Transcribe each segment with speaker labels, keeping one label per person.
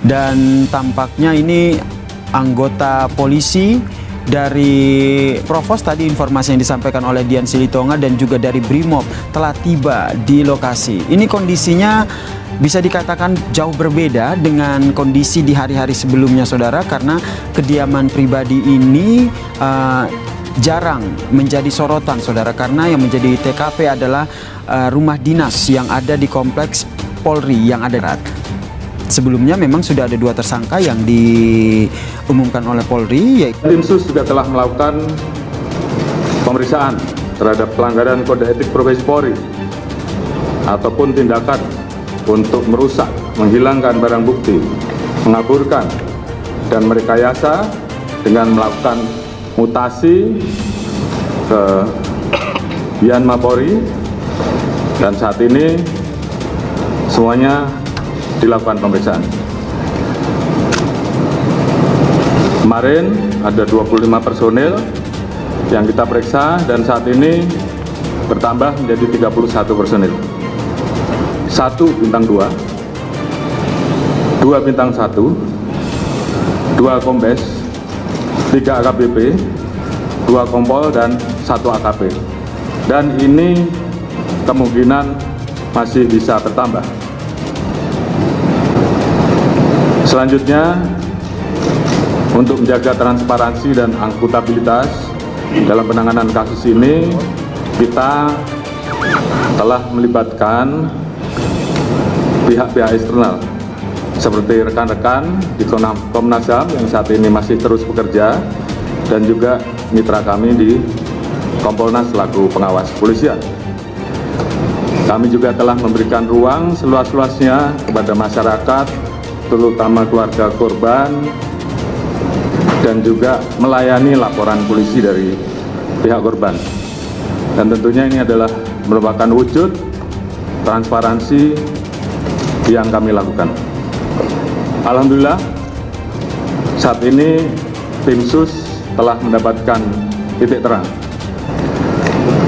Speaker 1: Dan tampaknya ini anggota polisi dari Provos, tadi informasi yang disampaikan oleh Dian Silitonga, dan juga dari Brimob telah tiba di lokasi. Ini kondisinya bisa dikatakan jauh berbeda dengan kondisi di hari-hari sebelumnya, saudara, karena kediaman pribadi ini jarang menjadi sorotan, saudara, karena yang menjadi TKP adalah rumah dinas yang ada di kompleks Polri yang ada. Sebelumnya memang sudah ada 2 tersangka yang diumumkan oleh Polri, yaitu
Speaker 2: Tim Sus juga telah melakukan pemeriksaan terhadap pelanggaran kode etik profesi Polri ataupun tindakan untuk merusak, menghilangkan barang bukti, mengaburkan, dan merekayasa dengan melakukan mutasi ke Yanma Polri, dan saat ini semuanya dilakukan pemeriksaan. Kemarin ada 25 personil yang kita periksa dan saat ini bertambah menjadi 31 personil. 1 bintang 2, 2 bintang 1, 2 kombes, 3 AKBP, 2 kompol, dan 1 AKP. Dan ini kemungkinan masih bisa bertambah. Selanjutnya, untuk menjaga transparansi dan akuntabilitas dalam penanganan kasus ini, kita telah melibatkan pihak-pihak eksternal seperti rekan-rekan di Komnas HAM yang saat ini masih terus bekerja, dan juga mitra kami di Kompolnas selaku pengawas kepolisian. Kami juga telah memberikan ruang seluas-luasnya kepada masyarakat, terutama keluarga korban, dan juga melayani laporan polisi dari pihak korban. Dan tentunya ini adalah merupakan wujud transparansi yang kami lakukan. Alhamdulillah, saat ini tim Sus telah mendapatkan titik terang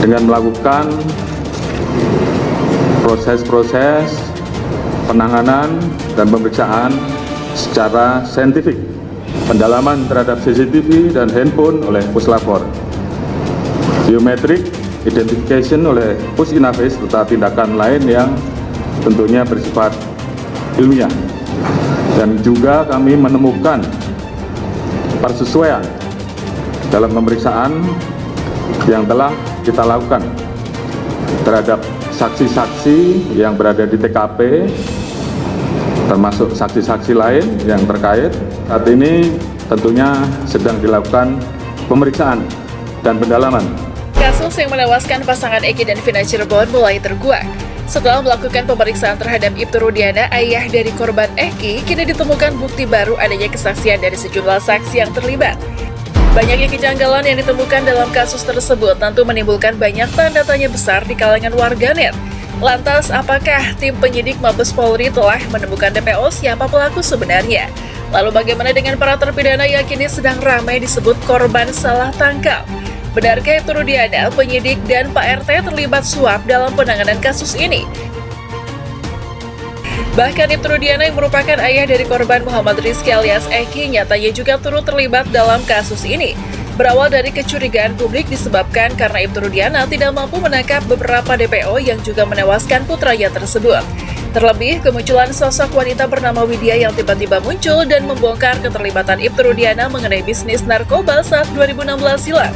Speaker 2: dengan melakukan proses-proses penanganan dan pemeriksaan secara saintifik, pendalaman terhadap CCTV dan handphone oleh Puslapor, biometrik identification oleh Pusinafis, serta tindakan lain yang tentunya bersifat ilmiah. Dan juga kami menemukan persesuaian dalam pemeriksaan yang telah kita lakukan terhadap saksi-saksi yang berada di TKP, termasuk saksi-saksi lain yang terkait. Saat ini tentunya sedang dilakukan pemeriksaan dan pendalaman.
Speaker 3: Kasus yang menewaskan pasangan Eki dan Vina Cirebon mulai terkuak. Setelah melakukan pemeriksaan terhadap Ibtu Rudiana, ayah dari korban Eki, kini ditemukan bukti baru adanya kesaksian dari sejumlah saksi yang terlibat. Banyaknya kejanggalan yang ditemukan dalam kasus tersebut tentu menimbulkan banyak tanda tanya besar di kalangan warganet. Lantas, apakah tim penyidik Mabes Polri telah menemukan DPO siapa pelaku sebenarnya? Lalu bagaimana dengan para terpidana yang kini sedang ramai disebut korban salah tangkap? Benarkah Ibtu Rudiana, penyidik, dan Pak RT terlibat suap dalam penanganan kasus ini? Bahkan Ibtu Rudiana yang merupakan ayah dari korban Muhammad Rizky alias Eki nyatanya juga turut terlibat dalam kasus ini. Berawal dari kecurigaan publik disebabkan karena Ibtu Rudiana tidak mampu menangkap beberapa DPO yang juga menewaskan putranya tersebut. Terlebih, kemunculan sosok wanita bernama Widya yang tiba-tiba muncul dan membongkar keterlibatan Ibtu Rudiana mengenai bisnis narkoba saat 2016 silam.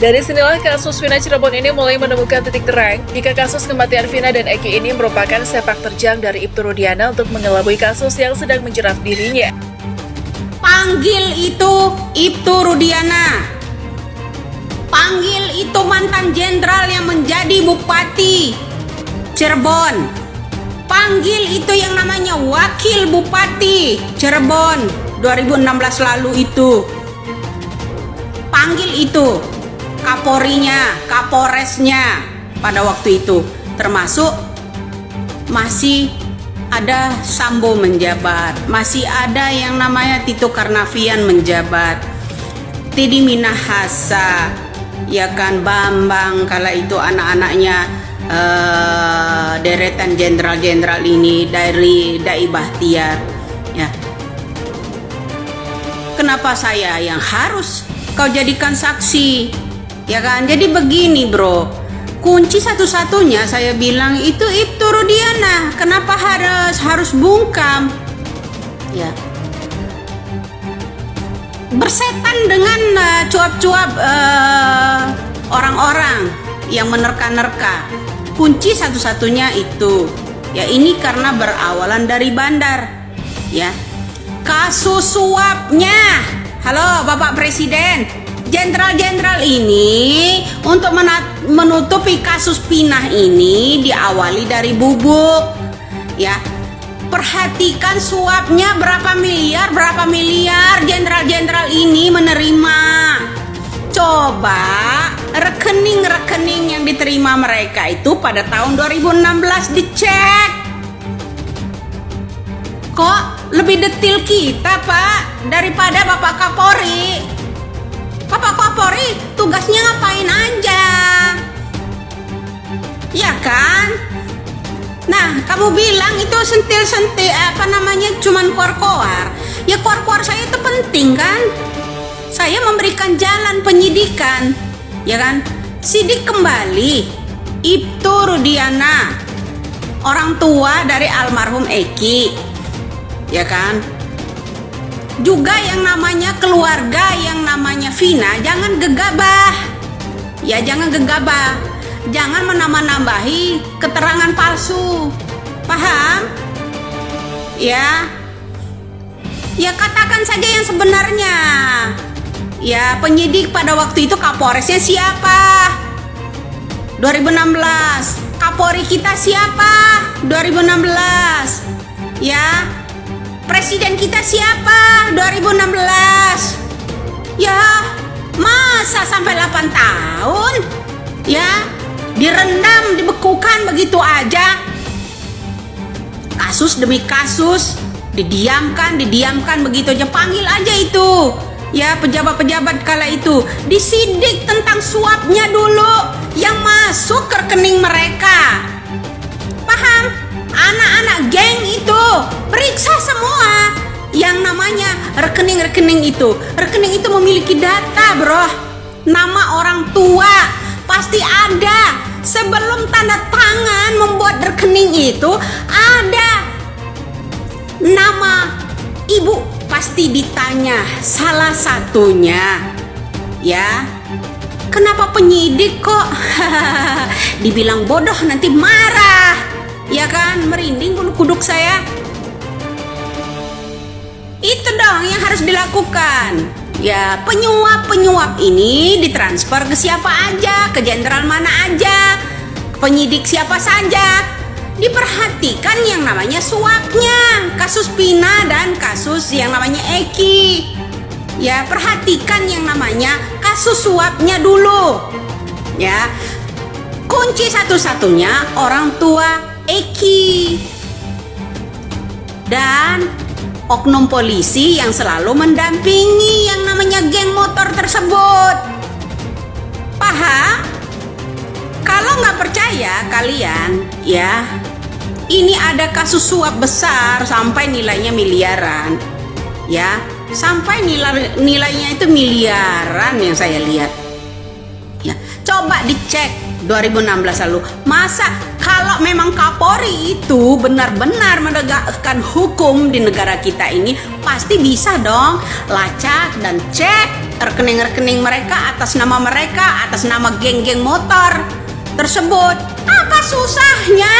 Speaker 3: Dari sinilah kasus Vina Cirebon ini mulai menemukan titik terang jika kasus kematian Vina dan Eki ini merupakan sepak terjang dari Ibtu Rudiana untuk mengelabui kasus yang sedang menjerat dirinya.
Speaker 4: Panggil itu Ibtu Rudiana. Panggil itu mantan jenderal yang menjadi Bupati Cirebon. Panggil itu yang namanya Wakil Bupati Cirebon 2016 lalu itu. Panggil itu Kapolrinya, Kapolresnya pada waktu itu, termasuk masih ada Sambo menjabat, masih ada yang namanya Tito Karnavian menjabat, Teddy Minahasa, ya kan, Bambang, kala itu anak-anaknya deretan jenderal-jenderal ini dari Dai Bahtiar, ya. kenapa saya yang harus kau jadikan saksi? Ya kan? Jadi begini bro, kunci satu-satunya saya bilang itu Ibtu Rudiana. Kenapa harus bungkam? Ya, bersetan dengan cuap-cuap orang-orang yang menerka-nerka. Kunci satu-satunya itu. Ya, ini karena berawalan dari bandar. Ya, kasus suapnya. Halo Bapak Presiden, jenderal-jenderal ini untuk menutupi kasus pinah ini diawali dari bubuk. Ya, perhatikan suapnya berapa miliar jenderal-jenderal ini menerima. Coba rekening-rekening yang diterima mereka itu pada tahun 2016 dicek. Kok lebih detail kita Pak daripada Bapak Kapolri? Bapak Kapolri tugasnya ngapain aja? Ya kan? Nah, kamu bilang itu sentil-sentil cuman kuar-kuar. Ya kuar-kuar saya itu penting kan? Saya memberikan jalan penyidikan, ya kan? Sidik kembali Ibtu Rudiana, orang tua dari almarhum Eki, ya kan? Juga yang namanya keluarga, yang namanya Vina, jangan gegabah. Ya, jangan gegabah. Jangan menambah-nambahi keterangan palsu. Paham? Ya. Ya, katakan saja yang sebenarnya. Ya, penyidik pada waktu itu Kapolresnya siapa? 2016. Kapolri kita siapa? 2016. Ya. Presiden kita siapa? 2016. Ya, masa sampai 8 tahun? Ya, direndam, dibekukan begitu aja. Kasus demi kasus, didiamkan begitu aja. Panggil aja itu, ya, pejabat-pejabat kala itu. Disidik tentang suapnya dulu yang masuk ke rekening mereka. Paham? Anak-anak geng itu periksa semua yang namanya rekening-rekening itu. Rekening itu memiliki data bro. Nama orang tua pasti ada. Sebelum tanda tangan membuat rekening itu ada nama ibu, pasti ditanya salah satunya. Ya, kenapa penyidik kok dibilang bodoh nanti marah? Ya kan, merinding bulu kuduk saya. Itu dong yang harus dilakukan. Ya, penyuap-penyuap ini ditransfer ke siapa aja, ke jenderal mana aja, ke penyidik siapa saja. Diperhatikan yang namanya suapnya, kasus Pina dan kasus yang namanya Eki. Ya, perhatikan yang namanya kasus suapnya dulu. Ya, kunci satu-satunya orang tua Eki dan oknum polisi yang selalu mendampingi yang namanya geng motor tersebut. Paham? Kalau nggak percaya kalian, ya, ini ada kasus suap besar sampai nilainya miliaran, ya, sampai nilainya itu miliaran yang saya lihat. Ya, coba dicek 2016 lalu. Masa kalau memang Kapolri itu benar-benar menegakkan hukum di negara kita ini, pasti bisa dong lacak dan cek rekening-rekening mereka atas nama geng-geng motor tersebut. Apa susahnya?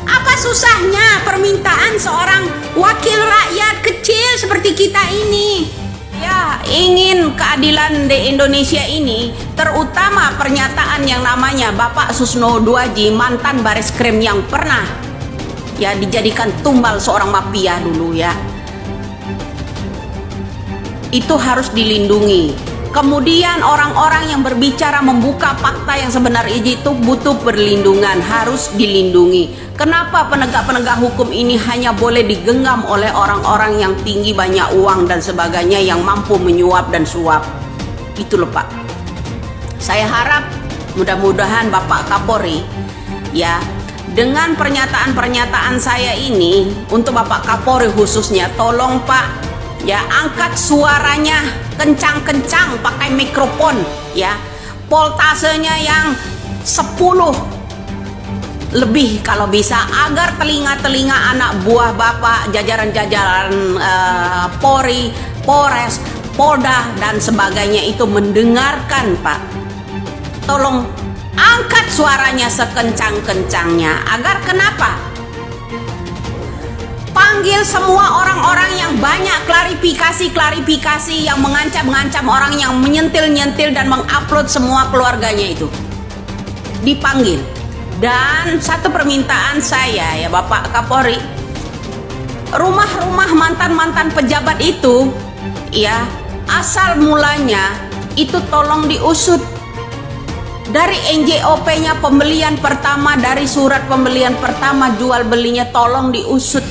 Speaker 4: Apa susahnya permintaan seorang wakil rakyat kecil seperti kita ini? Ya, ingin keadilan di Indonesia ini, terutama pernyataan yang namanya Bapak Susno Duaji, mantan Bareskrim yang pernah ya dijadikan tumbal seorang mafia dulu ya. Itu harus dilindungi. Kemudian orang-orang yang berbicara membuka fakta yang sebenarnya itu butuh perlindungan, harus dilindungi. Kenapa penegak-penegak hukum ini hanya boleh digenggam oleh orang-orang yang tinggi, banyak uang dan sebagainya, yang mampu menyuap dan suap? Itu loh Pak. Saya harap mudah-mudahan Bapak Kapolri ya, dengan pernyataan-pernyataan saya ini untuk Bapak Kapolri khususnya, tolong Pak ya, angkat suaranya kencang-kencang pakai mikrofon, ya, voltasenya yang 10 lebih kalau bisa, agar telinga-telinga anak buah Bapak, jajaran-jajaran Polri, Polres, Polda dan sebagainya itu mendengarkan, Pak. Tolong angkat suaranya sekencang-kencangnya. Agar kenapa? Panggil semua orang-orang yang banyak klarifikasi yang mengancam orang, yang menyentil-nyentil dan mengupload semua keluarganya itu. Dipanggil. Dan satu permintaan saya, ya Bapak Kapolri, rumah-rumah mantan-mantan pejabat itu, ya, asal mulanya itu tolong diusut. Dari NJOP-nya pembelian pertama, dari surat pembelian pertama jual belinya tolong diusut.